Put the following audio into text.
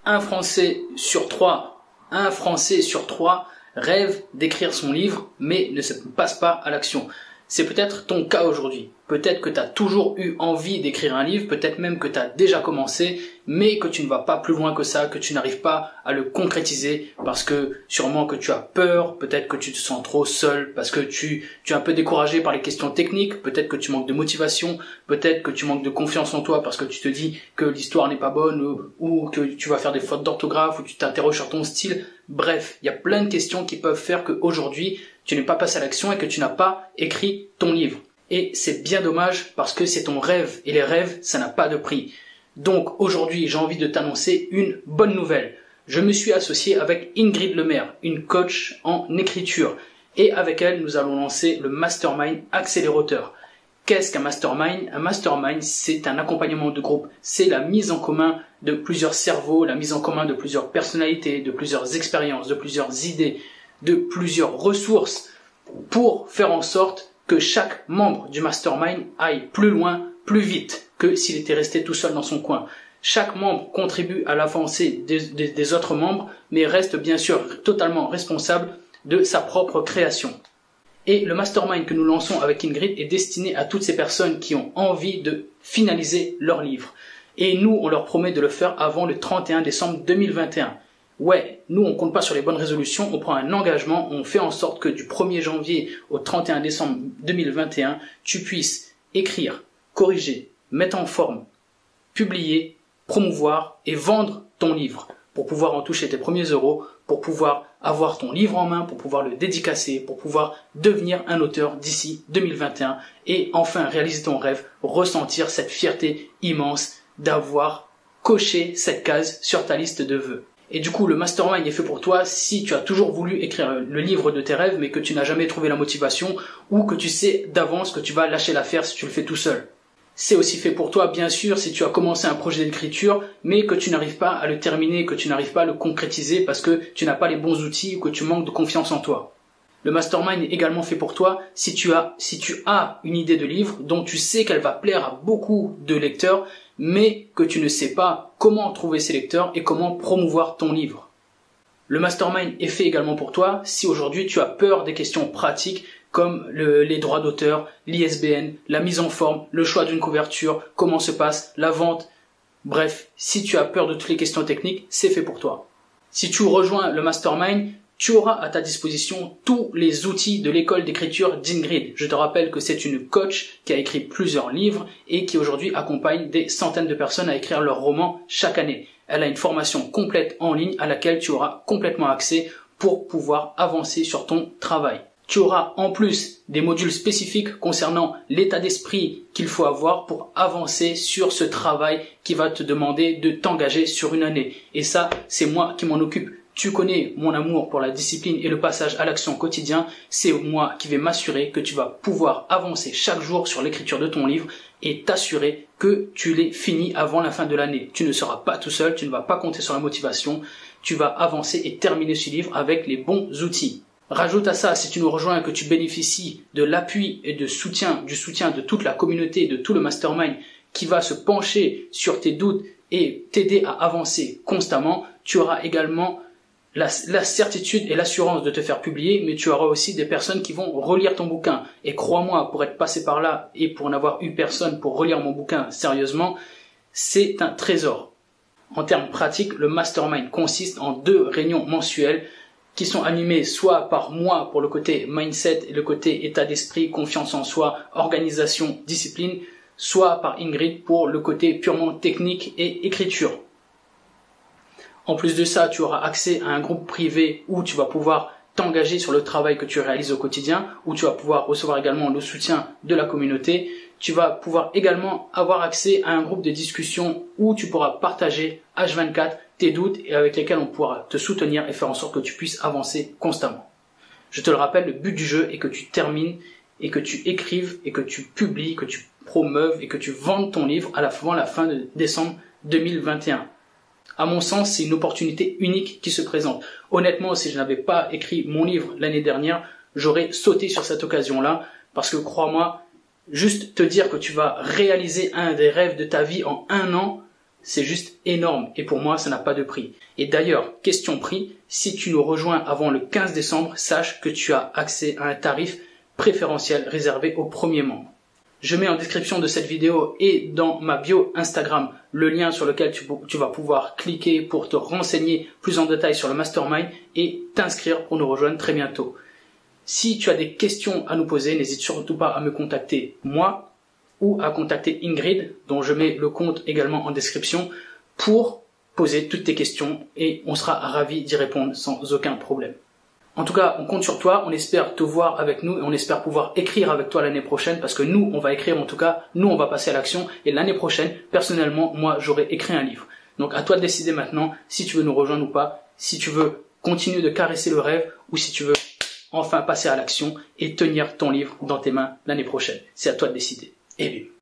Un Français sur trois rêve d'écrire son livre, mais ne se passe pas à l'action. C'est peut-être ton cas aujourd'hui. Peut-être que tu as toujours eu envie d'écrire un livre, peut-être même que tu as déjà commencé, mais que tu ne vas pas plus loin que ça, que tu n'arrives pas à le concrétiser parce que sûrement que tu as peur, peut-être que tu te sens trop seul, parce que tu es un peu découragé par les questions techniques, peut-être que tu manques de motivation, peut-être que tu manques de confiance en toi parce que tu te dis que l'histoire n'est pas bonne ou que tu vas faire des fautes d'orthographe ou tu t'interroges sur ton style. Bref, il y a plein de questions qui peuvent faire qu'aujourd'hui, tu n'es pas passé à l'action et que tu n'as pas écrit ton livre. Et c'est bien dommage parce que c'est ton rêve et les rêves, ça n'a pas de prix. Donc aujourd'hui, j'ai envie de t'annoncer une bonne nouvelle. Je me suis associé avec Ingrid Lemaire, une coach en écriture. Et avec elle, nous allons lancer le Mastermind Accélérateur. Qu'est-ce qu'un mastermind? Un mastermind, c'est un accompagnement de groupe. C'est la mise en commun de plusieurs cerveaux, la mise en commun de plusieurs personnalités, de plusieurs expériences, de plusieurs idées, de plusieurs ressources pour faire en sorte que chaque membre du mastermind aille plus loin, plus vite que s'il était resté tout seul dans son coin. Chaque membre contribue à l'avancée des autres membres, mais reste bien sûr totalement responsable de sa propre création. Et le mastermind que nous lançons avec Ingrid est destiné à toutes ces personnes qui ont envie de finaliser leur livre. Et nous, on leur promet de le faire avant le 31 décembre 2021. Ouais, nous on compte pas sur les bonnes résolutions, on prend un engagement, on fait en sorte que du 1er janvier au 31 décembre 2021, tu puisses écrire, corriger, mettre en forme, publier, promouvoir et vendre ton livre pour pouvoir en toucher tes premiers euros, pour pouvoir avoir ton livre en main, pour pouvoir le dédicacer, pour pouvoir devenir un auteur d'ici 2021 et enfin réaliser ton rêve, ressentir cette fierté immense d'avoir coché cette case sur ta liste de vœux. Et du coup, le mastermind est fait pour toi si tu as toujours voulu écrire le livre de tes rêves, mais que tu n'as jamais trouvé la motivation ou que tu sais d'avance que tu vas lâcher l'affaire si tu le fais tout seul. C'est aussi fait pour toi, bien sûr, si tu as commencé un projet d'écriture, mais que tu n'arrives pas à le terminer, que tu n'arrives pas à le concrétiser parce que tu n'as pas les bons outils ou que tu manques de confiance en toi. Le mastermind est également fait pour toi si tu as une idée de livre dont tu sais qu'elle va plaire à beaucoup de lecteurs, mais que tu ne sais pas comment trouver ces lecteurs et comment promouvoir ton livre. Le mastermind est fait également pour toi si aujourd'hui tu as peur des questions pratiques comme les droits d'auteur, l'ISBN, la mise en forme, le choix d'une couverture, comment se passe la vente. Bref, si tu as peur de toutes les questions techniques, c'est fait pour toi. Si tu rejoins le mastermind, tu auras à ta disposition tous les outils de l'école d'écriture d'Ingrid. Je te rappelle que c'est une coach qui a écrit plusieurs livres et qui aujourd'hui accompagne des centaines de personnes à écrire leurs romans chaque année. Elle a une formation complète en ligne à laquelle tu auras complètement accès pour pouvoir avancer sur ton travail. Tu auras en plus des modules spécifiques concernant l'état d'esprit qu'il faut avoir pour avancer sur ce travail qui va te demander de t'engager sur une année. Et ça, c'est moi qui m'en occupe. Tu connais mon amour pour la discipline et le passage à l'action quotidien. C'est moi qui vais m'assurer que tu vas pouvoir avancer chaque jour sur l'écriture de ton livre et t'assurer que tu l'aies fini avant la fin de l'année. Tu ne seras pas tout seul, tu ne vas pas compter sur la motivation. Tu vas avancer et terminer ce livre avec les bons outils. Rajoute à ça, si tu nous rejoins et que tu bénéficies de l'appui et du soutien de toute la communauté, de tout le mastermind qui va se pencher sur tes doutes et t'aider à avancer constamment, tu auras également la certitude et l'assurance de te faire publier, mais tu auras aussi des personnes qui vont relire ton bouquin. Et crois-moi, pour être passé par là et pour n'avoir eu personne pour relire mon bouquin sérieusement, c'est un trésor. En termes pratiques, le mastermind consiste en 2 réunions mensuelles qui sont animées soit par moi pour le côté mindset et le côté état d'esprit, confiance en soi, organisation, discipline, soit par Ingrid pour le côté purement technique et écriture. En plus de ça, tu auras accès à un groupe privé où tu vas pouvoir t'engager sur le travail que tu réalises au quotidien, où tu vas pouvoir recevoir également le soutien de la communauté. Tu vas pouvoir également avoir accès à un groupe de discussion où tu pourras partager H24 tes doutes et avec lesquels on pourra te soutenir et faire en sorte que tu puisses avancer constamment. Je te le rappelle, le but du jeu est que tu termines et que tu écrives et que tu publies, que tu promeuves et que tu vendes ton livre avant la fin de décembre 2021. À mon sens, c'est une opportunité unique qui se présente. Honnêtement, si je n'avais pas écrit mon livre l'année dernière, j'aurais sauté sur cette occasion-là parce que crois-moi, juste te dire que tu vas réaliser un des rêves de ta vie en 1 an, C'est juste énorme et pour moi, ça n'a pas de prix. Et d'ailleurs, question prix, si tu nous rejoins avant le 15 décembre, sache que tu as accès à un tarif préférentiel réservé aux premiers membres. Je mets en description de cette vidéo et dans ma bio Instagram le lien sur lequel tu vas pouvoir cliquer pour te renseigner plus en détail sur le mastermind et t'inscrire pour nous rejoindre très bientôt. Si tu as des questions à nous poser, n'hésite surtout pas à me contacter moi ou à contacter Ingrid, dont je mets le compte également en description, pour poser toutes tes questions et on sera ravis d'y répondre sans aucun problème. En tout cas, on compte sur toi, on espère te voir avec nous et on espère pouvoir écrire avec toi l'année prochaine parce que nous, on va écrire en tout cas, nous, on va passer à l'action et l'année prochaine, personnellement, moi, j'aurai écrit un livre. Donc à toi de décider maintenant si tu veux nous rejoindre ou pas, si tu veux continuer de caresser le rêve ou si tu veux enfin passer à l'action et tenir ton livre dans tes mains l'année prochaine. C'est à toi de décider. Et bim.